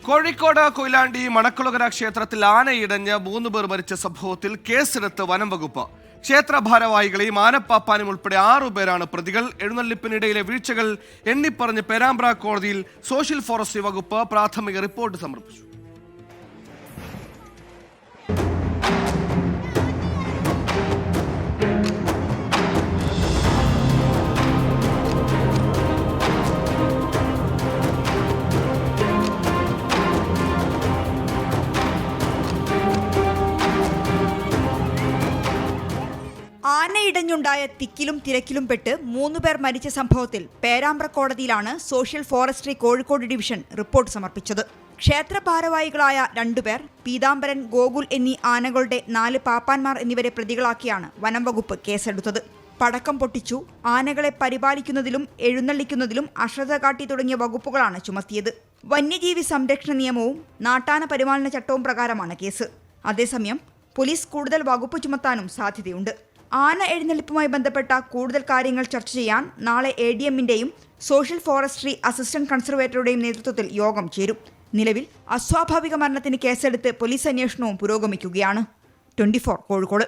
കോഴിക്കോട് കൊയിലാണ്ടി മണക്കുളകര ക്ഷേത്രത്തിൽ ആനയിടഞ്ഞ് 3 പേർ മരിച്ച സംഭവത്തിൽ കേസെടുത്ത് വനം വകുപ്പ്. ക്ഷേത്ര ഭാരവാഹികളെയും ആനപ്പാപ്പാനും ഉൾപ്പെടെ 6 പേരാണ് പ്രതികൾ. എഴുന്നള്ളിപ്പിനിടയിലെ വീഴ്ചകൾ എണ്ണിപ്പറഞ്ഞ് പേരാമ്പ്ര കോടതിയിൽ സോഷ്യൽ ഫോറസ്ട്രി വകുപ്പ് പ്രാഥമിക റിപ്പോർട്ട് സമർപ്പിച്ചു. ആനയിടഞ്ഞുണ്ടായ തിക്കിലും തിരക്കിലും പെട്ട് 3 പേർ മരിച്ച സംഭവത്തിൽ പേരാമ്പ്ര കോടതിയിലാണ് social forestry Kozhikode division report സമർപ്പിച്ചത്. ക്ഷേത്ര ഭാരവാഹികളായ 2 പേർ, പീതാംബരൻ, ഗോകുൽ എന്നീ ആനകളുടെ 4 പാപ്പാന്മാർ എന്നിവരെ പ്രതികളാക്കിയാണ് വനം വകുപ്പ് കേസെടുത്തത്. പടക്കം പൊട്ടിച്ചു, ആനകളെ പരിപാലിക്കുന്നതിലും എഴുന്നള്ളിക്കുന്നതിലും അശ്രദ്ധ കാട്ടി തുടങ്ങിയ വകുപ്പുകളാണ് ചുമത്തിയത്. വന്യജീവി സംരക്ഷണ നിയമവും നാട്ടാന പരിപാലന ചട്ടവും പ്രകാരമാണ് കേസ്. അതേസമയം പോലീസ് കൂടുതൽ വകുപ്പ് ചുമത്താനും സാധ്യതയുണ്ട്. ആന എഴുന്നള്ളിപ്പുമായി ബന്ധപ്പെട്ട കൂടുതൽ കാര്യങ്ങൾ ചർച്ച ചെയ്യാൻ നാളെ ADM-ന്റെയും സോഷ്യൽ ഫോറസ്ട്രി അസിസ്റ്റന്റ് കൺസർവേറ്ററുടെയും നേതൃത്വത്തിൽ യോഗം ചേരും. നിലവിൽ അസ്വാഭാവിക മരണത്തിന് കേസെടുത്ത് പോലീസ് അന്വേഷണവും പുരോഗമിക്കുകയാണ്. 24 കോഴിക്കോട്.